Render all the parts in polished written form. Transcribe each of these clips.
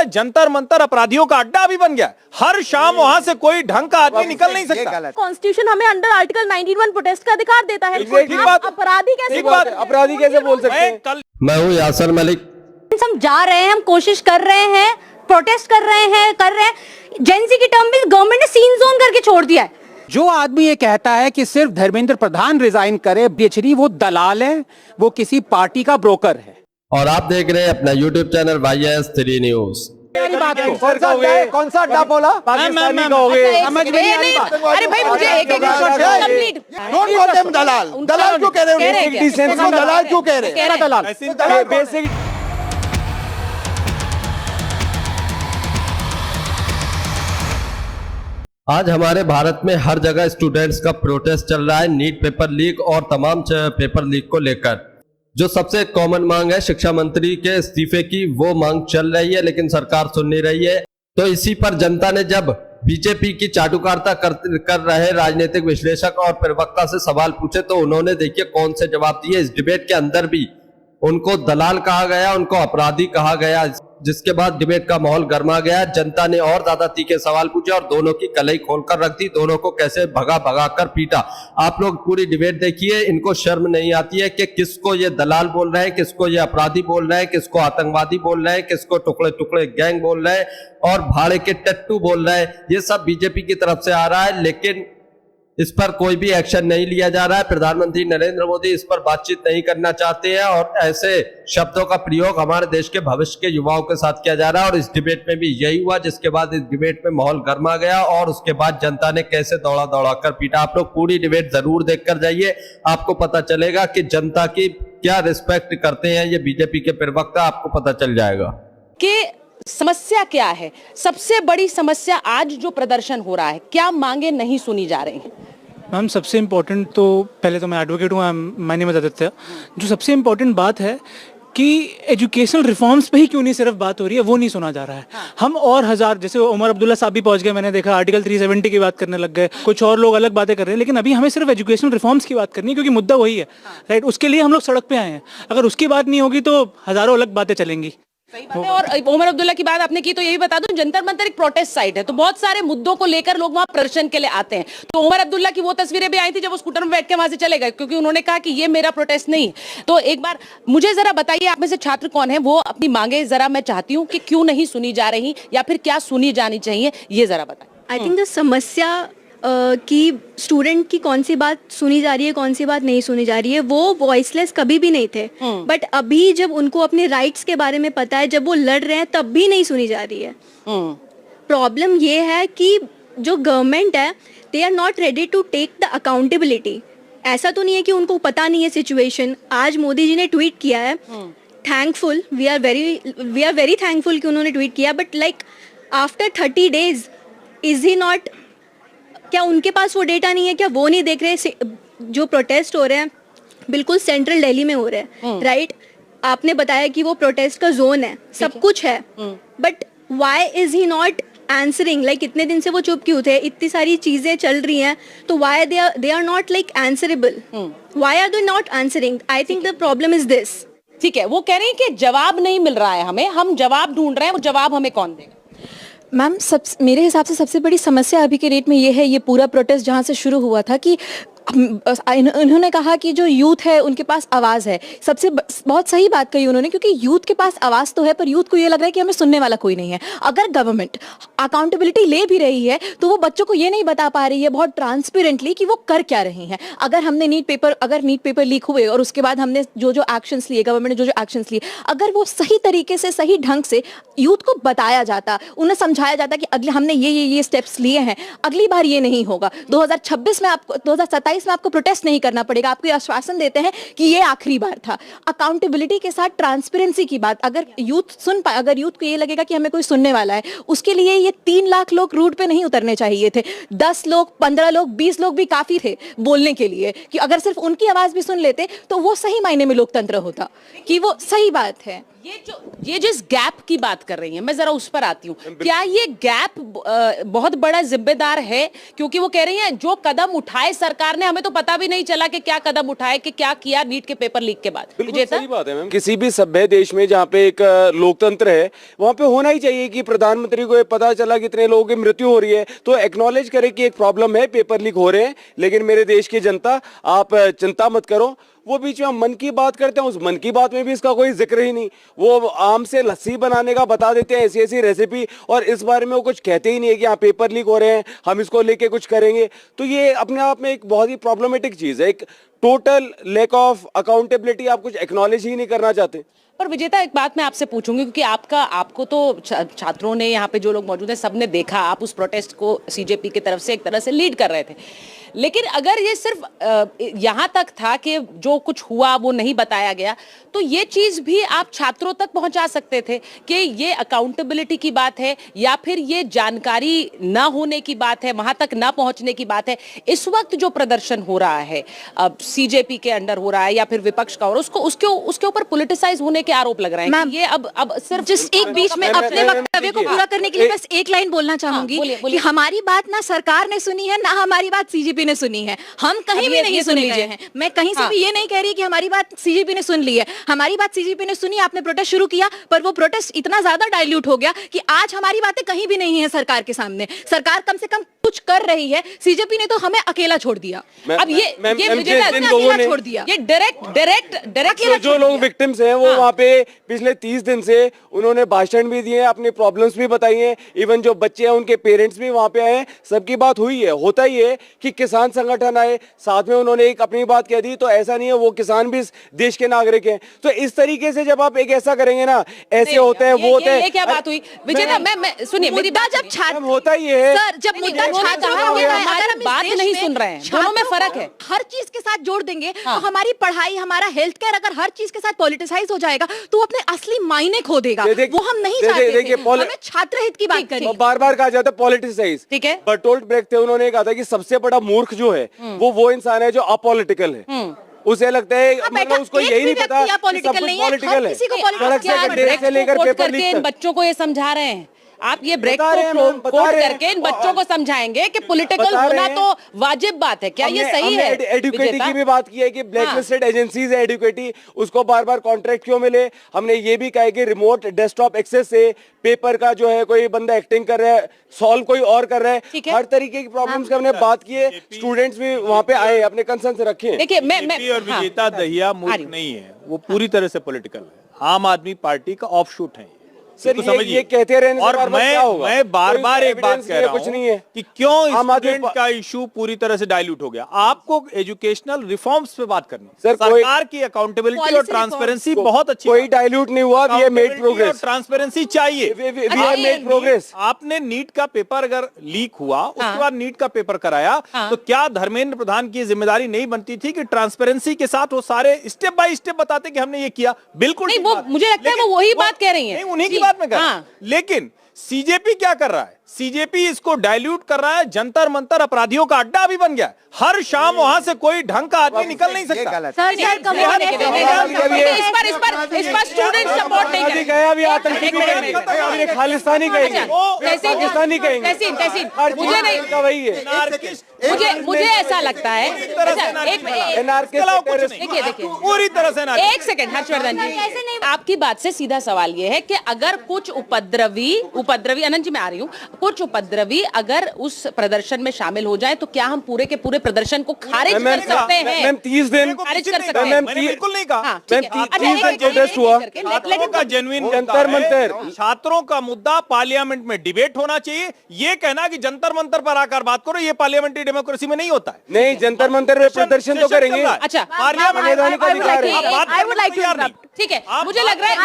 जंतर मंतर अपराधियों का अड्डा भी बन गया। हर शाम वहां से कोई ढंग का आदमी निकल नहीं सकता। कॉन्स्टिट्यूशन हमें अंडर आर्टिकल 91 प्रोटेस्ट का अधिकार देता है। अपराधी कैसे बोल सकते हैं? मैं हूँ यासर मलिक। हम जा रहे हैं, हम कोशिश कर रहे हैं, प्रोटेस्ट कर रहे हैं। जेंजी की टर्म में गवर्नमेंट ने सीन जोन करके छोड़ दिया है। जो आदमी ये कहता है कि सिर्फ धर्मेंद्र प्रधान रिजाइन करे, बेचरी वो दलाल है, वो किसी पार्टी का ब्रोकर है। और आप देख रहे हैं अपना YouTube चैनल YS3 न्यूज। कौन सा अड्डा बोला? पाकिस्तानी कहोगे, समझ में नहीं आ रही बात। अरे भाई मुझे एक कंप्लीट डोंट कॉल देम दलाल। दलाल क्यों कह रहे हो? दलाल क्यों कह रहे हैं? दलाल बेसिक आज हमारे भारत में हर जगह स्टूडेंट्स का प्रोटेस्ट चल रहा है नीट पेपर लीक और तमाम पेपर लीक को लेकर। जो सबसे कॉमन मांग है शिक्षा मंत्री के इस्तीफे की, वो मांग चल रही है लेकिन सरकार सुन नहीं रही है। तो इसी पर जनता ने जब बीजेपी की चाटुकारिता कर रहे राजनीतिक विश्लेषक और प्रवक्ता से सवाल पूछे तो उन्होंने देखिए कौन से जवाब दिए। इस डिबेट के अंदर भी उनको दलाल कहा गया, उनको अपराधी कहा गया, जिसके बाद डिबेट का माहौल गर्मा गया। जनता ने और ज्यादा तीखे सवाल पूछे और दोनों की कलई खोलकर रख दी, दोनों को कैसे भगा भगा कर पीटा। आप लोग पूरी डिबेट देखिए। इनको शर्म नहीं आती है कि किसको ये दलाल बोल रहे हैं, किसको ये अपराधी बोल रहे हैं, किसको आतंकवादी बोल रहे हैं, किसको टुकड़े टुकड़े गैंग बोल रहे हैं और भाड़े के टट्टू बोल रहे हैं। ये सब बीजेपी की तरफ से आ रहा है लेकिन इस पर कोई भी एक्शन नहीं लिया जा रहा है। प्रधानमंत्री नरेंद्र मोदी इस पर बातचीत नहीं करना चाहते हैं और ऐसे शब्दों का प्रयोग हमारे देश के भविष्य के युवाओं के साथ किया जा रहा है। और इस डिबेट में भी यही हुआ, जिसके बाद इस डिबेट में माहौल गर्मा गया और उसके बाद जनता ने कैसे दौड़ा दौड़ा कर पीटा। आप लोग पूरी डिबेट जरूर देख कर जाइए, आपको पता चलेगा कि जनता की क्या रिस्पेक्ट करते हैं ये बीजेपी के प्रवक्ता, आपको पता चल जाएगा कि समस्या क्या है। सबसे बड़ी समस्या आज जो प्रदर्शन हो रहा है, क्या मांगे नहीं सुनी जा रही हैं? मैम सबसे इम्पोर्टेंट तो पहले तो मैं एडवोकेट हूँ, माय नेम इज आदित्य। जो सबसे इम्पोर्टेंट बात है कि एजुकेशनल रिफॉर्म्स पे ही क्यों नहीं सिर्फ बात हो रही है, वो नहीं सुना जा रहा है। हम और हजार, जैसे उमर अब्दुल्ला साहब भी पहुंच गए, मैंने देखा आर्टिकल 370 की बात करने लग गए, कुछ और लोग अलग बातें कर रहे हैं, लेकिन अभी हमें सिर्फ एजुकेशनल रिफॉर्म्स की बात करनी है क्योंकि मुद्दा वही है, राइट। उसके लिए हम लोग सड़क पे आए हैं। अगर उसकी बात नहीं होगी तो हजारों अलग बातें चलेंगी। सही बात है। और उमर अब्दुल्ला की बात आपने की तो यही बता दूं, जंतर मंतर एक प्रोटेस्ट साइट है, तो बहुत सारे मुद्दों को लेकर लोग वहां प्रदर्शन के लिए आते हैं। तो उमर अब्दुल्ला की वो तस्वीरें भी आई थी जब वो स्कूटर में बैठ के वहां से चले गए, क्योंकि उन्होंने कहा कि ये मेरा प्रोटेस्ट नहीं। तो एक बार मुझे जरा बताइए, आप में से छात्र कौन है, वो अपनी मांगे जरा मैं चाहती हूँ कि क्यों नहीं सुनी जा रही या फिर क्या सुनी जानी चाहिए, ये जरा बताइए। आई थिंक द समस्या कि स्टूडेंट की कौन सी बात सुनी जा रही है, कौन सी बात नहीं सुनी जा रही है, वो वॉइसलेस कभी भी नहीं थे। बट अभी जब उनको अपने राइट्स के बारे में पता है, जब वो लड़ रहे हैं, तब भी नहीं सुनी जा रही है। प्रॉब्लम ये है कि जो गवर्नमेंट है, they are not ready to take the accountability. ऐसा तो नहीं है कि उनको पता नहीं है सिचुएशन। आज मोदी जी ने ट्वीट किया है, thankful, we are very thankful कि उन्होंने ट्वीट किया, but like after 30 days is he not, क्या उनके पास वो डेटा नहीं है? क्या वो नहीं देख रहे? जो प्रोटेस्ट हो रहे हैं बिल्कुल सेंट्रल दिल्ली में हो रहे हैं, राइट। आपने बताया कि वो प्रोटेस्ट का जोन है, सब कुछ है, but why is he not answering? Like इतने दिन से वो चुप क्यों थे? इतनी सारी चीजें चल रही हैं, तो why they are not like answerable? Why are they not answering? I think the problem is this. ठीक है, वो कह रहे हैं कि जवाब नहीं मिल रहा है हमें, हम जवाब ढूंढ रहे हैं, वो जवाब हमें कौन देगा? मैम मेरे हिसाब से सबसे बड़ी समस्या अभी के डेट में ये है, ये पूरा प्रोटेस्ट जहाँ से शुरू हुआ था कि इन्होंने कहा कि जो यूथ है उनके पास आवाज़ है। सबसे बहुत सही बात कही उन्होंने, क्योंकि यूथ के पास आवाज़ तो है पर यूथ को ये लग रहा है कि हमें सुनने वाला कोई नहीं है। अगर गवर्नमेंट अकाउंटेबिलिटी ले भी रही है तो वो बच्चों को ये नहीं बता पा रही है बहुत ट्रांसपेरेंटली कि वो कर क्या रही हैं। अगर नीट पेपर लीक हुए और उसके बाद हमने जो एक्शंस लिए, गवर्नमेंट ने जो एक्शंस लिए, अगर वो सही तरीके से सही ढंग से यूथ को बताया जाता, उन्हें समझाया जाता कि अगले हमने ये स्टेप्स लिए हैं, अगली बार ये नहीं होगा, 2026 में आपको 2027 में आपको प्रोटेस्ट नहीं करना पड़ेगा, आपको आश्वासन देते हैं कि ये आखिरी बार था। अकाउंटेबिलिटी के साथ ट्रांसपेरेंसी की बात, अगर यूथ सुन पाए, अगर यूथ को ये लगेगा कि हमें कोई सुनने वाला है, उसके लिए ये 3 लाख लोग रोड पे नहीं उतरने चाहिए थे। 10 लोग, 15 लोग, 20 लोग भी काफी थे बोलने के लिए, कि अगर सिर्फ उनकी आवाज भी सुन लेते तो वो सही मायने में लोकतंत्र होता, कि वो सही बात है। ये जिस गैप की बात कर रही हैं, मैं जरा उस पर आती हूँ। क्या ये गैप बहुत बड़ा जिम्मेदार है? क्योंकि वो कह रही हैं जो कदम उठाए सरकार ने, हमें तो पता भी नहीं चला कि क्या कदम उठाए, कि क्या किया नीट के पेपर लीक के बाद। बिल्कुल सही बात है मैम। किसी भी सभ्य देश में जहाँ पे एक लोकतंत्र है, वहाँ पे होना ही चाहिए कि प्रधानमंत्री को ये पता चला कि इतने लोगों की मृत्यु हो रही है तो एक्नॉलेज करे कि एक प्रॉब्लम है, पेपर लीक हो रहे हैं, लेकिन मेरे देश की जनता आप चिंता मत करो। वो बीच में हम मन की बात करते हैं, उस मन की बात में भी इसका कोई जिक्र ही नहीं। वो आम से लस्सी बनाने का बता देते हैं, ऐसी ऐसी रेसिपी, और इस बारे में वो कुछ कहते ही नहीं है कि हाँ पेपर लीक हो रहे हैं, हम इसको लेके कुछ करेंगे। तो ये अपने आप में एक बहुत ही प्रॉब्लमेटिक चीज है, एक टोटल लैक ऑफ अकाउंटेबिलिटी। आप कुछ एक्नॉलेज ही नहीं करना चाहते। पर विजेता, एक बात मैं आपसे पूछूंगी, क्योंकि आपको तो छात्रों ने, यहाँ पे जो लोग मौजूद हैं, सबने देखा, आप उस प्रोटेस्ट को सीजेपी की तरफ से एक तरह से लीड कर रहे थे। लेकिन अगर ये सिर्फ यहाँ तक था कि जो कुछ हुआ वो नहीं बताया गया, तो ये चीज भी आप छात्रों तक पहुंचा सकते थे कि ये अकाउंटेबिलिटी की बात है या फिर ये जानकारी ना होने की बात है, वहां तक ना पहुंचने की बात है। इस वक्त जो प्रदर्शन हो रहा है अब सीजेपी के अंडर हो रहा है या फिर विपक्ष का, और उसके ऊपर पॉलिटिसाइज होने के आरोप लग रहे हैं कि ये अब सिर्फ जिस एक बीच में अपने वक्तव्य को पूरा करने के लिए बस एक लाइन बोलना चाहूंगी कि हमारी बात ना सरकार ने सुनी है, ना हमारी बात सीजेपी ने सुनी है। हम कहीं भी नहीं सुन रहे हैं। मैं कहीं से भी ये नहीं कह रही कि हमारी बात सीजेपी ने सुन ली है। हमारी बात सीजेपी ने सुनी, आपने प्रोटेस्ट शुरू किया, पर वो प्रोटेस्ट इतना ज्यादा डाइल्यूट हो गया कि आज हमारी बातें कहीं भी नहीं है सरकार के सामने। सरकार कम से कम कुछ कर रही है, सीजेपी ने तो हमें अकेला छोड़ दिया। अब ये अकेला छोड़ दिया, ये डायरेक्ट जो लोग विक्टिम्स हैं वो वहाँ पे पिछले 30 दिन से उन्होंने भाषण भी दिए, अपनी प्रॉब्लम्स भी बताई हैं। इवन जो बच्चे हैं उनके पेरेंट्स भी वहाँ पे आए हैं, सबकी बात हुई है। होता ही है कि किसान संगठन आए, साथ में उन्होंने एक अपनी बात कह दी, तो ऐसा नहीं है वो किसान भी इस देश के नागरिक हैं। तो इस तरीके से जब आप एक ऐसा करेंगे ना, ऐसे होते हैं वो होते हैं। ये क्या बात हुई विजेता? मैं सुनिए मेरी बात, जब छात्र होता ही है सर, जब मुद्दा हमारी बात नहीं सुन रहे हैं, दोनों में फर्क है। हर चीज के साथ जोड़ देंगे तो हमारी पढ़ाई, हमारा हेल्थ केयर अगर हर चीज के साथ पॉलिटिसाइज हो जाएगा तो अपने असली मायने खो देगा। वो हम नहीं चाहते थे। हमें छात्र हित की बात करें। बार बार कहा जाता है पॉलिटिसाइज। ठीक है, बर्टोल्ट ब्रेक्ट थे, उन्होंने कहा था कि सबसे बड़ा मूर्ख जो है वो इंसान है जो अपॉलिटिकल है। उसे लगता है मतलब उसको यही नहीं पता पॉलिटिकल नहीं है, पॉलिटिकल है। इन बच्चों को ये समझा रहे हैं आप, ये ब्रेक को कोट करके इन बच्चों को समझाएंगे कि पॉलिटिकल होना तो वाजिब बात है। क्या ये सही है? एडुकेटी की भी बात की है कि ब्लैकलिस्टेड एजेंसीज है एडुकेटी, उसको बार बार कॉन्ट्रैक्ट क्यों मिले। हमने ये भी कहा है कि रिमोट डेस्कटॉप एक्सेस से पेपर का जो है कोई बंदा एक्टिंग कर रहा है, सॉल्व कोई और कर रहा है। हर तरीके की प्रॉब्लम्स का हमने बात की है। स्टूडेंट्स भी वहाँ पे आए, अपने कंसर्न से रखे। देखिए मैं और विजेता दहिया मूर्ख नहीं है, वो पूरी तरह से पॉलिटिकल है। आम आदमी पार्टी का ऑफशूट है सर, ये कहते रहने और मैं बार बार एक बात कह रहा हूं नहीं है कि क्यों स्टूडेंट का इशू पूरी तरह से डाइल्यूट हो गया। आपको एजुकेशनल रिफॉर्म्स पे बात करनी सर, सरकार की अकाउंटेबिलिटी और ट्रांसपेरेंसी बहुत अच्छी, कोई डाइल्यूट नहीं हुआ। We have made progress, transparency चाहिए। We have made progress. आपने नीट का पेपर अगर लीक हुआ, उसके बाद नीट का पेपर कराया, तो क्या धर्मेंद्र प्रधान की जिम्मेदारी नहीं बनती थी कि ट्रांसपेरेंसी के साथ वो सारे स्टेप बाय स्टेप बताते कि हमने ये किया? बिल्कुल नहीं, वो मुझे लगता है वो वही बात कह रही है, उन्हीं की बात में कर। लेकिन सीजेपी क्या कर रहा है? सीजेपी इसको डाइल्यूट कर रहा है। जंतर मंतर अपराधियों का अड्डा भी बन गया। हर शाम वहां से कोई ढंग का आदमी निकल नहीं सकता। इस पर स्टूडेंट सपोर्ट नहीं करेंगे, खालिस्तानी कहेंगे, पाकिस्तानी कहेंगे, मुझे नहीं, मुझे ऐसा लगता है। देखिए पूरी तरह से ना। एक सेकंड हर्षवर्धन जी, आपकी बात से सीधा सवाल ये है कि अगर कुछ उपद्रवी अनंत जी मैं आ रही हूँ, कुछ उपद्रवी अगर उस प्रदर्शन में शामिल हो जाए तो क्या हम पूरे के पूरे प्रदर्शन को खारिज कर सकते हैं? मैम 30 दिन खारिज कर सकते हैं? बिल्कुल नहीं कहा। छात्रों का जेन्युइन जंतर मंतर, छात्रों का मुद्दा पार्लियामेंट में डिबेट होना चाहिए। ये कहना कि जंतर मंतर पर आकर बात करो, ये पार्लियामेंट्री डेमोक्रेसी में नहीं होता है। नहीं, जंतर मंतर में प्रदर्शन तो करेंगे। अच्छा, ठीक है, मुझे लग रहा है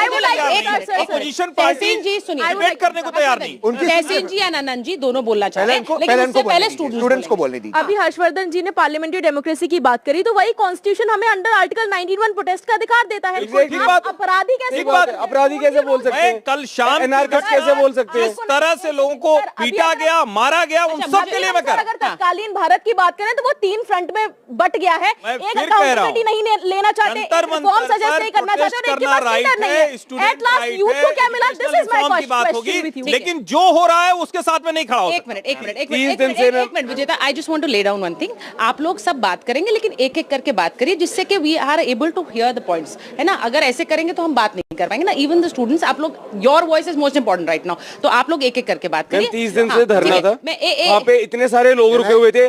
अपोजिशन पार्टी जी सुनिए, डिबेट करने को तैयार नहीं। तहसीन जी एंड आनंद जी दोनों बोलना चाह रहे हैं, पहले लेकिन इनको उससे पहले स्टूडेंट्स को बोलने दीजिए। अभी हर्षवर्धन जी ने पार्लियामेंटरी डेमोक्रेसी की बात करी, तो वही कॉन्स्टिट्यूशन हमें अंडर आर्टिकल 91 प्रोटेस्ट का अधिकार देता है। ठीक बात, अपराधी कैसे ठीक बात, अपराधी कैसे बोल सकते हैं? कल शाम एनार्किस्ट कैसे बोल सकते हैं? इस तरह से लोगों को पीटा गया, मारा गया, उन सब के लिए मैं कर अगर तत्कालीन भारत की बात करें तो वो 3 फ्रंट में बट गया है। एक अकाउंटेबिलिटी नहीं लेना चाहते, रिफॉर्म सजेस्ट नहीं करना चाहते, और एक के पास लीडर नहीं है। एट लास्ट यूथ को क्या मिला? This is my question with you. लेकिन जो हो रहा है उसके साथ में नहीं खड़ा हो। एक minute Vijeta, I just want to lay down one thing. आप लोग सब बात करेंगे लेकिन एक एक करके बात करिए, जिससे कि we are able to hear the points, है ना। अगर ऐसे करेंगे तो हम बात नहीं कर पाएंगे ना। इवन द स्टूडेंट्स, आप लोग, your voice is most important right now, तो आप लोग एक एक करके बात करिए। 30 दिन से धरना था, वहाँ पे इतने सारे लोग रुके हुए थे,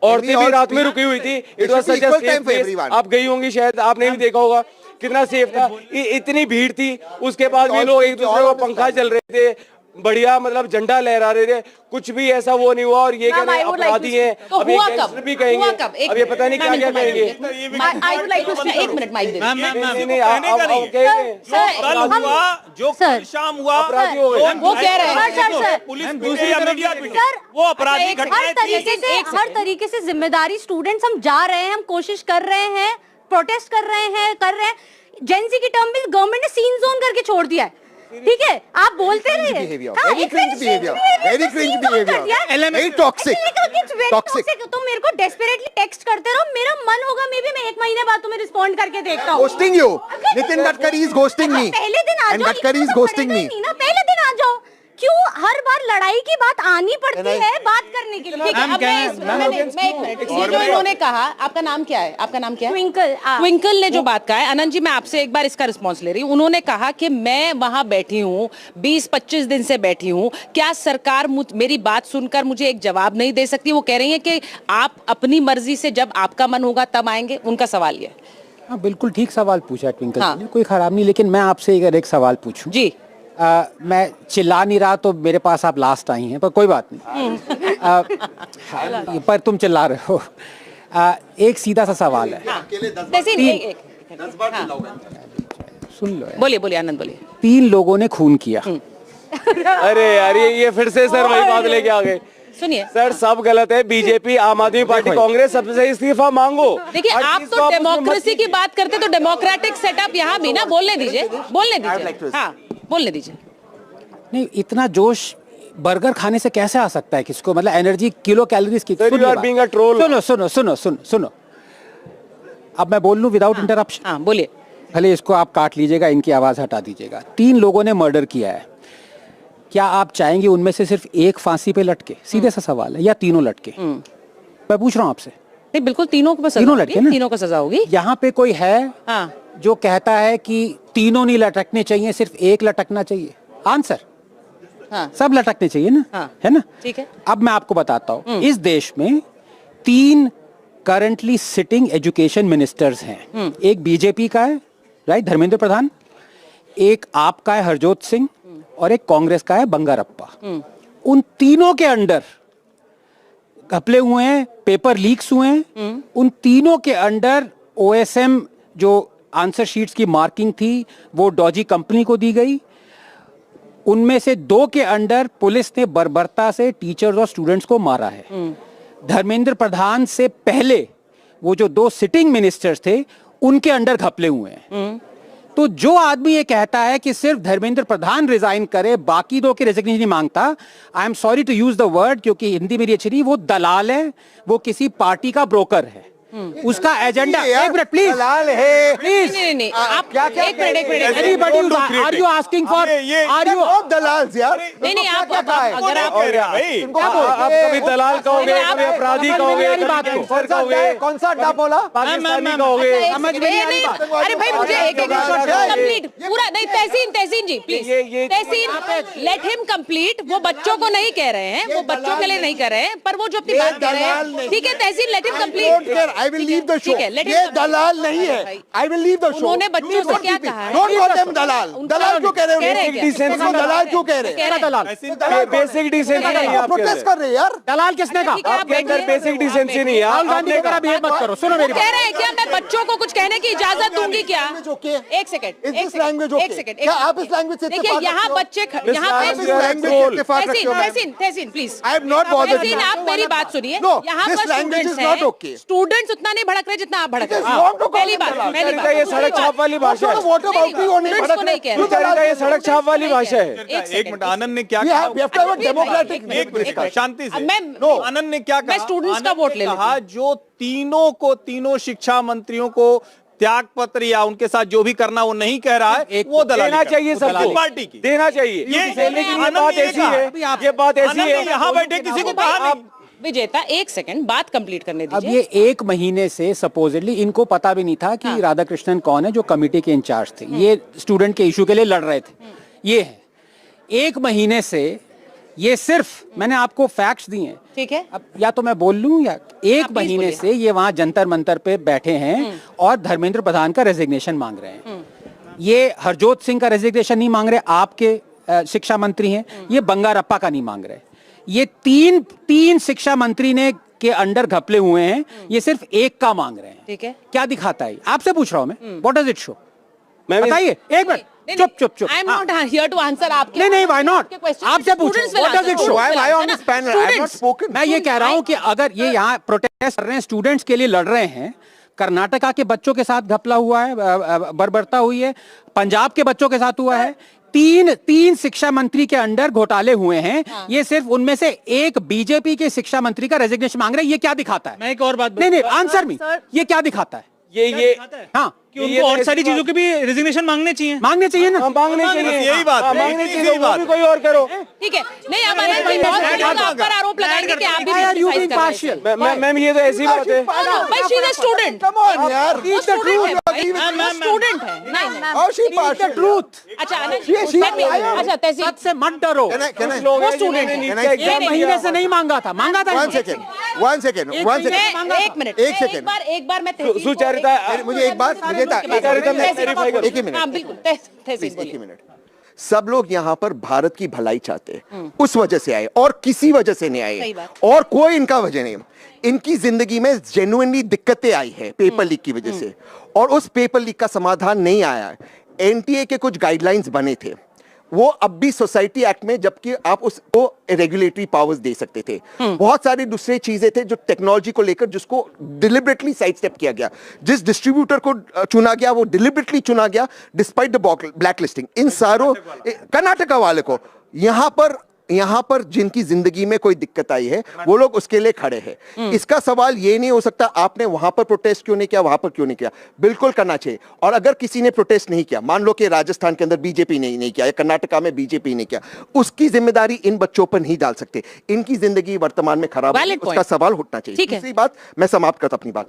औरतें भी रात में रुकी हुई थी। It was such a safe place. आप गई होंगी शायद, आपने भी देखा होगा कितना सेफ था। इतनी भीड़ थी, उसके बाद भी लोग एक दूसरे को पंखा चल रहे थे, बढ़िया मतलब झंडा लहरा रहे थे, कुछ भी ऐसा वो नहीं हुआ। और ये कह रहे हैं अपराधी हैं, अब ये गैंगस्टर भी कहेंगे, अब ये पता नहीं क्या क्या कहेंगे। आई वुड लाइक टू एक मिनट माइक दे। कल हुआ जो कल शाम हुआ, अपराधी हो गए, वो कह रहे हैं पुलिस दूसरी मीडिया वो अपराधी घटनाएं थी। हर तरीके से जिम्मेदारी स्टूडेंट्स हम जा रहे हैं, हम कोशिश कर रहे हैं, प्रोटेस्ट कर रहे हैं। जेंजी की टर्म में गवर्नमेंट ने सीन जोन करके छोड़ दिया है, ठीक है। आप बोलते रहिए, very cringe behaviour, very toxic. तुम मेरे को डेस्परेटली टेक्स्ट करते रहो, मेरा मन होगा मे बी मैं 1 महीने बाद तुम्हें रिस्पॉन्ड करके देखता हूँ। Ghosting you, Nitin Gadkari is ghosting me, पहले दिन आ एंड जाओ, गडकरी इज घोस्टिंग मी। पहले दिन आ जाओ। क्यों हर बार लड़ाई की बात आनी पड़ती है बात करने के लिए? ठीक है, अब मैं एक मिनट, ये जो इन्होंने कहा, आपका नाम क्या है? आपका नाम क्या है? ट्विंकल। ट्विंकल ने जो बात कहा है, आनंद जी मैं आपसे एक बार इसका रिस्पांस ले रही हूँ। उन्होंने कहा कि मैं वहां बैठी हूँ, 20-25 दिन से बैठी हूँ, क्या सरकार मेरी बात सुनकर मुझे एक जवाब नहीं दे सकती? वो कह रही है कि आप अपनी मर्जी से जब आपका मन होगा तब आएंगे। उनका सवाल ये। हाँ, बिल्कुल ठीक सवाल पूछा है ट्विंकल जी ने, कोई खराब नहीं। लेकिन मैं आपसे अगर एक सवाल पूछूं जी, मैं चिल्ला नहीं रहा तो मेरे पास आप लास्ट आई हैं, पर कोई बात नहीं। पर तुम चिल्ला रहे हो। एक सीधा सा सवाल है। सुन लो, बोलिए आनंद, बोलिए। 3 लोगों ने खून किया। अरे यार ये फिर से सर वही बात लेके आ गए। सुनिए सर, सब गलत है। बीजेपी, आम आदमी पार्टी, कांग्रेस, सबसे सही इस्तीफा मांगो। देखिए, आप तो डेमोक्रेसी की बात करते तो डेमोक्रेटिक सेटअप यहाँ भी ना बोलने दीजिए। हाँ, बोलने दीजिए। नहीं, इतना जोश बर्गर खाने से कैसे आ सकता है किसको? मतलब एनर्जी, किलो कैलोरीज की। सुनो, अब मैं बोल लूं विदाउट इंटरप्शन? हाँ, बोलिए। भले इसको आप काट लीजिएगा, इनकी आवाज हटा दीजिएगा। 3 लोगों ने मर्डर किया है, क्या आप चाहेंगे उनमें से सिर्फ एक फांसी पे लटके? सीधे सा सवाल है, या तीनों लटके? मैं पूछ रहा हूँ आपसे। नहीं, बिल्कुल तीनों को लटके ना, तीनों को सजा होगी। यहाँ पे कोई है जो कहता है कि तीनों नहीं लटकने चाहिए, सिर्फ एक लटकना चाहिए? आंसर, सब लटकने चाहिए ना, है ना? ठीक है। अब मैं आपको बताता हूँ, इस देश में 3 करंटली सिटिंग एजुकेशन मिनिस्टर्स हैं। एक बीजेपी का है, राइट, धर्मेंद्र प्रधान, एक आपका है हरजोत सिंह, और एक कांग्रेस का है बंगारप्पा। उन तीनों के अंडर घपले हुए हैं, पेपर लीक्स हुए हैं। उन तीनों के अंडर OSM जो आंसर शीट्स की मार्किंग थी वो डॉजी कंपनी को दी गई। उनमें से 2 के अंडर पुलिस ने बर्बरता से टीचर्स और स्टूडेंट्स को मारा है। धर्मेंद्र प्रधान से पहले वो जो 2 सिटिंग मिनिस्टर्स थे उनके अंडर घपले हुए हैं। तो जो आदमी ये कहता है कि सिर्फ धर्मेंद्र प्रधान रिजाइन करे, बाकी 2 के रेजिग्नेशन नहीं मांगता, I am sorry to use the word क्योंकि हिंदी मेरी अच्छी नहीं, वो दलाल है, वो किसी पार्टी का ब्रोकर है। उसका एजेंडा, एक मिनट प्लीज, दलाल है प्लीज। नहीं, आप एक minute, anybody are you asking for, are you दलाल यार? नहीं, आप अगर आप कभी दलाल कहोगे, कभी अपराधी कहोगे, कौन सा अड्डा बोला? पाकिस्तानी कहोगे। समझ में नहीं आई बात। अरे भाई, मुझे एक कंप्लीट पूरा नहीं। Tehseen ji please, Tehseen let him complete. वो बच्चों को नहीं कह रहे हैं, वो बच्चों के लिए नहीं कर रहे हैं, पर वो जो अपनी बात कह रहे हैं, ठीक है Tehseen, let him complete. I will leave the show. ठीक है, let him ये complete. दलाल नहीं है. भाई, I will leave the show. उन्होंने बच्चों से क्या कहा है? Don't call them दलाल. दलाल क्यों कह रहे हो? कह रहे हैं क्या? इसको दलाल क्यों कह रहे कह हैं? रहे हैं। दलाल बेसिक डिसेंसी नहीं है आपके प्रोटेस्ट अंदर। कर रहे हैं यार. दलाल किसने ठीक है, कहा? आप आपके अंदर बैठिए। बेसिक डिसेंसी नहीं है। राहुल गांधी की तरह बिहेव मत करो. सुनो मेरी कह बात. रहे हैं क्या मैं बच्चों को कुछ कहने की इजाजत दूंगी क्या? एक सेकंड, Is एक this language okay? एक सेकंड. क्या आप इस language से देखिए इत्तेफाक यहाँ रखते हो? बच्चे Miss यहाँ Ram, पे you are language से इत्तेफाक रखते हो, ma'am. Tehseen please. I have not bothered Tehseen you. आप मेरी बात सुनिए. No, यहाँ this पर language is स्टूडेंट्स not हैं. okay. स्टूडेंट्स उतना नहीं भड़क रहे जितना आप भड़क It is रहे wrong to हैं. call पहली them बात, दलाल. पहली सुचरिता, ये बात. सड़क छाप वाली भाषा है। What about you? नहीं स्टूडेंट्स को नहीं कह रहे. सुचरिता, ये सड़क छाप वाली भाषा है। एक मिनट, आनंद ने क्या We कहा? have to have a democratic. एक मिनट, शांति से। मैं आनंद ने क्या कहा? मैं स्टूडेंट्स का आनंद वोट ने ले लेती कहा जो तीनों शिक्षा मंत्रियों को त्याग पत्र या उनके साथ जो भी करना वो नहीं कह रहा है, वो दलाली देना कर- चाहिए वो सबको, दलाली पार्टी की देना चाहिए। लेकिन ये बात ऐसी है, ये बात ऐसी आनंद ने है। यहाँ बैठे किसी को कहा नहीं। विजेता एक सेकंड बात कंप्लीट करने अब दीजिए. ये एक महीने से सपोजिटली इनको पता भी नहीं था कि राधाकृष्णन कौन है जो कमेटी के इंचार्ज थे. ये स्टूडेंट के इशू के लिए लड़ रहे थे. ये है एक महीने से. ये सिर्फ मैंने आपको फैक्ट्स दिए हैं. ठीक है. अब या तो मैं बोल लूं या एक please महीने बोलिए. से ये वहां जंतर मंतर पे बैठे हैं और धर्मेंद्र प्रधान का रेजिग्नेशन मांग रहे हैं. ये हरजोत सिंह का रेजिग्नेशन नहीं मांग रहे, आपके शिक्षा मंत्री हैं. ये बंगारप्पा का नहीं मांग रहे. ये तीन शिक्षा मंत्री ने के अंडर घपले हुए हैं. ये सिर्फ एक का मांग रहे हैं. ठीक है. क्या दिखाता है? आपसे पूछ रहा हूं मैं. What does it show? मैं बताइए. एक मिनट. चुप. I am not here to answer आपके. नहीं, why not? आपसे पूछो. What does it show? Why am I on this panel? I have not spoken. मैं ये कह रहा हूं कि अगर ये यहाँ प्रोटेस्ट कर रहे हैं, स्टूडेंट्स के लिए लड़ रहे हैं, कर्नाटका के बच्चों के साथ घपला हुआ है, बर्बरता हुई है, पंजाब के बच्चों के साथ हुआ है, तीन शिक्षा मंत्री के अंडर घोटाले हुए हैं. ये सिर्फ उनमें से एक बीजेपी के शिक्षा मंत्री का रेजिग्नेशन मांग रहे हैं. ये क्या दिखाता है? मैं एक और बात नहीं, आंसर मी. ये क्या दिखाता है? ये हाँ, कि उनको और सारी चीजों के भी रेजिग्नेशन मांगने चाहिए. मांगने चाहिए ना. मांगने चाहिए. यही बात है, मांगने यही चाहिए. बात वो भी कोई और करो. ठीक है. नहीं अब आनंद भाई बहुत सारे लोग आप पर आरोप लगाएंगे कि आप भी Why are you criticize being कर रहे हैं. partial? मैम ये तो ऐसी बात है. भाई she is a student. Come on यार. वो स्टूडेंट है भाई. मैम, वो स्टूडेंट है. नहीं How she partial? ट्रूथ. अच्छा आनंद she- अच्छा तहसीन सच से मत डरो. Can I? वो स्टूडेंट है. Can I- एक महीने से नहीं मांगा था. मांगा था. One second. एक मिनट. एक बार मैं तहसीन को सुचरिता, मुझे एक बात मुझे एक ही मिनट. हाँ बिल्कुल तहसीन एक बोलिए. ही मिनट. सब लोग यहाँ पर भारत की भलाई चाहते हैं, उस वजह से आए और किसी वजह से नहीं सही आए बात. और कोई इनका वजह नहीं. इनकी जिंदगी में जेन्युइनली दिक्कतें आई है पेपर लीक की वजह से और उस पेपर लीक का समाधान नहीं आया. एनटीए के कुछ गाइडलाइंस बने थे वो अब भी सोसाइटी एक्ट में, जबकि आप उसको रेगुलेटरी पावर्स दे सकते थे. बहुत सारी दूसरी चीजें थे जो टेक्नोलॉजी को लेकर जिसको डिलिबरेटली साइड स्टेप किया गया. जिस डिस्ट्रीब्यूटर को चुना गया वो डिलिबरेटली चुना गया डिस्पाइट द ब्लैक लिस्टिंग. इन सारों कर्नाटका वाले को यहाँ पर जिनकी जिंदगी में कोई दिक्कत आई है वो लोग उसके लिए खड़े हैं. इसका सवाल ये नहीं हो सकता आपने वहां पर प्रोटेस्ट क्यों नहीं किया, वहां पर क्यों नहीं किया. बिल्कुल करना चाहिए. और अगर किसी ने प्रोटेस्ट नहीं किया, मान लो कि राजस्थान के अंदर बीजेपी नहीं किया या कर्नाटका में बीजेपी नहीं किया, उसकी जिम्मेदारी इन बच्चों पर नहीं डाल सकते. इनकी जिंदगी वर्तमान में खराब है, उसका सवाल उठना चाहिए. दूसरी बात मैं समाप्त करता अपनी बात.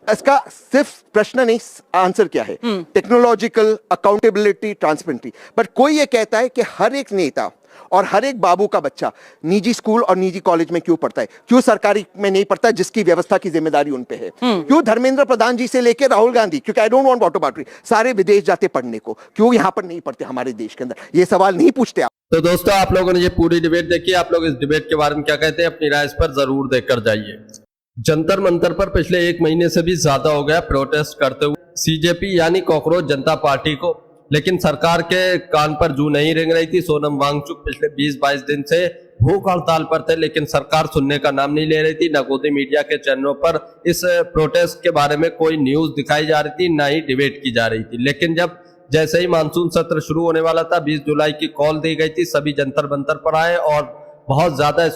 इसका सिर्फ प्रश्न नहीं, आंसर क्या है? Technological accountability, transparency. बट कोई ये कहता है कि हर एक नेता और हर एक बाबू का बच्चा निजी स्कूल और निजी कॉलेज में क्यों पढ़ता है, क्यों सरकारी में नहीं पढ़ता जिसकी व्यवस्था की जिम्मेदारी उन पे है. क्यों धर्मेंद्र प्रधान जी से लेकर राहुल गांधी, क्योंकि आई डोंट वांट वाटर बाटरी, सारे विदेश जाते पढ़ने को, क्यों यहाँ पर नहीं पढ़ते हमारे देश के अंदर? ये सवाल नहीं पूछते आप. तो दोस्तों, आप लोगों ने ये पूरी डिबेट देखी. आप लोग इस डिबेट के बारे में क्या कहते हैं? अपनी राय इस पर जरूर देकर जाइए. जंतर मंतर पर पिछले एक महीने से भी ज्यादा हो गया प्रोटेस्ट करते हुए सीजेपी यानी कॉकरोच जनता पार्टी को, लेकिन सरकार के कान पर जू नहीं रेंग रही थी. सोनम वांगचुक पिछले 20-22 दिन से भूख हड़ताल पर थे, लेकिन सरकार सुनने का नाम नहीं ले रही थी. नगोदी मीडिया के चैनलों पर इस प्रोटेस्ट के बारे में कोई न्यूज दिखाई जा रही थी, ना ही डिबेट की जा रही थी. लेकिन जब जैसे ही मानसून सत्र शुरू होने वाला था, 20 जुलाई की कॉल दी गई थी, सभी जंतर मंतर पर आए और बहुत ज्यादा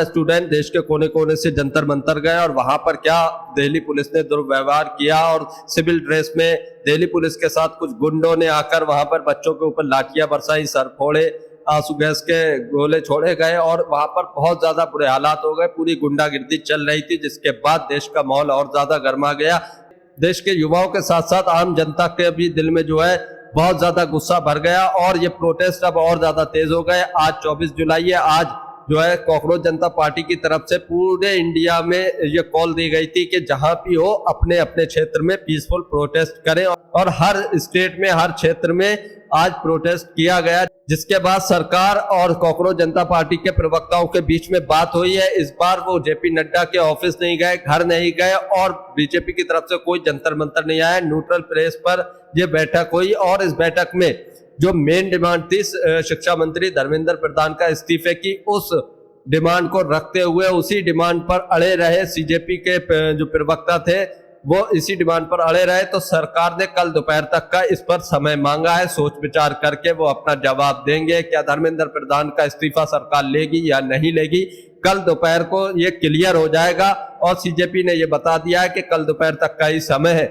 स्टूडेंट देश के कोने कोने से जंतर मंतर गए. और वहां पर क्या दिल्ली पुलिस ने दुर्व्यवहार किया और सिविल ड्रेस में दिल्ली पुलिस के साथ कुछ गुंडों ने आकर वहां पर बच्चों के ऊपर लाठियां बरसाई, सर फोड़े, आंसू गैस के गोले छोड़े गए और वहां पर बहुत ज्यादा बुरे हालात हो गए. पूरी गुंडागिर्दी चल रही थी, जिसके बाद देश का माहौल और ज्यादा गर्मा गया. देश के युवाओं के साथ साथ आम जनता के भी दिल में जो है बहुत ज्यादा गुस्सा भर गया और ये प्रोटेस्ट अब और ज्यादा तेज हो गए. आज 24 जुलाई है. आज जो है कॉकरोच जनता पार्टी की तरफ से पूरे इंडिया में ये कॉल दी गई थी कि जहां भी हो अपने अपने क्षेत्र में पीसफुल प्रोटेस्ट करें, और हर स्टेट में हर क्षेत्र में आज प्रोटेस्ट किया गया, जिसके बाद सरकार और कॉकरोच जनता पार्टी के प्रवक्ताओं के बीच में बात हुई है। इस बार वो जेपी नड्डा के ऑफिस नहीं गए, घर नहीं गए, और बीजेपी की तरफ से कोई जंतर मंतर नहीं आया। न्यूट्रल प्लेस पर ये बैठक हुई, और इस बैठक में जो मेन डिमांड थी शिक्षा मंत्री धर्मेंद्र प्रधान का इस्तीफे की, उस डिमांड को रखते हुए उसी डिमांड पर अड़े रहे सीजेपी के जो प्रवक्ता थे, वो इसी डिमांड पर अड़े रहे। तो सरकार ने कल दोपहर तक का इस पर समय मांगा है, सोच विचार करके वो अपना जवाब देंगे। क्या धर्मेंद्र प्रधान का इस्तीफा सरकार लेगी या नहीं लेगी, कल दोपहर को ये क्लियर हो जाएगा। और सीजेपी ने ये बता दिया है कि कल दोपहर तक का ही समय है।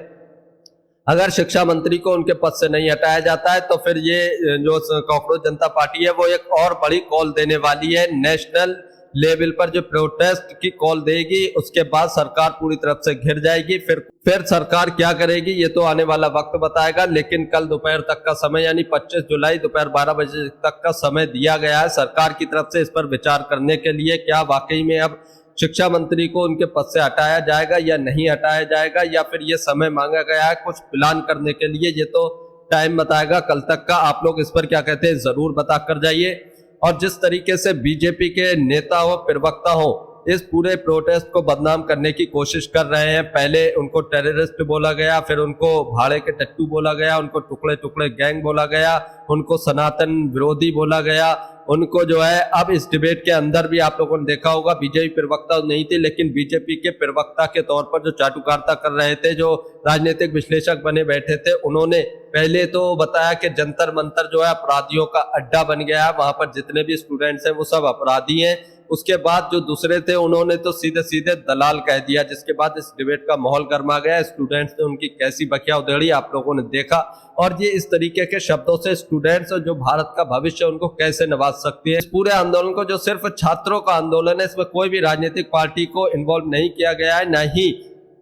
अगर शिक्षा मंत्री को उनके पद से नहीं हटाया जाता है तो फिर ये जो कॉकरोच जनता पार्टी है वो एक और बड़ी कॉल देने वाली है, नेशनल लेवल पर जो प्रोटेस्ट की कॉल देगी। उसके बाद सरकार पूरी तरफ से घिर जाएगी। फिर सरकार क्या करेगी ये तो आने वाला वक्त बताएगा, लेकिन कल दोपहर तक का समय यानी 25 जुलाई दोपहर 12 बजे तक का समय दिया गया है सरकार की तरफ से इस पर विचार करने के लिए। क्या वाकई में अब शिक्षा मंत्री को उनके पद से हटाया जाएगा या नहीं हटाया जाएगा, या फिर ये समय मांगा गया है कुछ प्लान करने के लिए, ये तो टाइम बताएगा कल तक का। आप लोग इस पर क्या कहते हैं जरूर बता कर जाइए। और जिस तरीके से बीजेपी के नेता हो प्रवक्ता हो इस पूरे प्रोटेस्ट को बदनाम करने की कोशिश कर रहे हैं, पहले उनको टेररिस्ट बोला गया, फिर उनको भाड़े के टट्टू बोला गया, उनको टुकड़े टुकड़े गैंग बोला गया, उनको सनातन विरोधी बोला गया, उनको जो है अब इस डिबेट के अंदर भी आप लोगों ने देखा होगा बीजेपी प्रवक्ता नहीं थे, लेकिन बीजेपी के प्रवक्ता के तौर पर जो चाटुकारिता कर रहे थे, जो राजनीतिक विश्लेषक बने बैठे थे, उन्होंने पहले तो बताया कि जंतर मंतर जो है अपराधियों का अड्डा बन गया है, वहां पर जितने भी स्टूडेंट्स हैं वो सब अपराधी हैं। उसके बाद जो दूसरे थे उन्होंने तो सीधे सीधे दलाल कह दिया, जिसके बाद इस डिबेट का माहौल गर्मा गया। स्टूडेंट्स ने उनकी कैसी बखिया उधेड़ी आप लोगों ने देखा, और ये इस तरीके के शब्दों से स्टूडेंट्स जो भारत का भविष्य उनको कैसे नवाज सकती है। इस पूरे आंदोलन को जो सिर्फ छात्रों का आंदोलन है, इसमें कोई भी राजनीतिक पार्टी को इन्वॉल्व नहीं किया गया है, न ही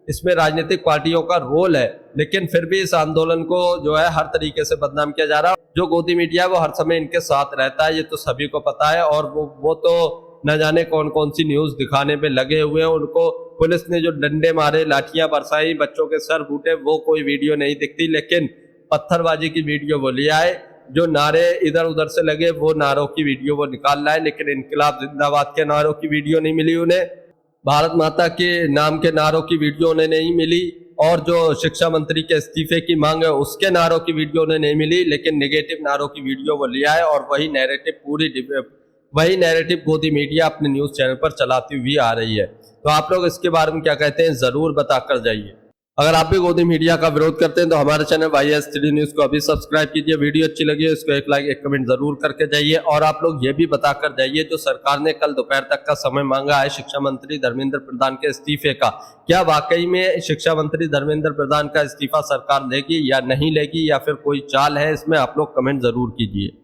इसमें राजनीतिक पार्टियों का रोल है, लेकिन फिर भी इस आंदोलन को जो है हर तरीके से बदनाम किया जा रहा है। जो गोदी मीडिया है वो हर समय इनके साथ रहता है, ये तो सभी को पता है, और वो तो न जाने कौन कौन सी न्यूज दिखाने पे लगे हुए हैं। उनको पुलिस ने जो डंडे मारे, लाठियां बरसाई, बच्चों के सर फूटे, वो कोई वीडियो नहीं दिखती, लेकिन पत्थरबाजी की वीडियो वो लिया है। जो नारे इधर उधर से लगे वो नारों की वीडियो वो निकाल रहा है, लेकिन इनकलाब जिंदाबाद के नारों की वीडियो नहीं मिली उन्हें, भारत माता के नाम के नारों की वीडियो उन्हें नहीं मिली, और जो शिक्षा मंत्री के इस्तीफे की मांग है उसके नारों की वीडियो उन्हें नहीं मिली, लेकिन नेगेटिव नारों की वीडियो वो लिया है। और वही नैरेटिव गोदी मीडिया अपने न्यूज चैनल पर चलाती हुई आ रही है। तो आप लोग इसके बारे में क्या कहते हैं जरूर बताकर जाइए। अगर आप भी गोदी मीडिया का विरोध करते हैं तो हमारे चैनल YS3 न्यूज को अभी सब्सक्राइब कीजिए। वीडियो अच्छी लगी है इसको एक लाइक एक कमेंट जरूर करके जाइए। और आप लोग ये भी बताकर जाइए जो सरकार ने कल दोपहर तक का समय मांगा है शिक्षा मंत्री धर्मेंद्र प्रधान के इस्तीफे का, क्या वाकई में शिक्षा मंत्री धर्मेंद्र प्रधान का इस्तीफा सरकार लेगी या नहीं लेगी, या फिर कोई चाल है इसमें, आप लोग कमेंट जरूर कीजिए।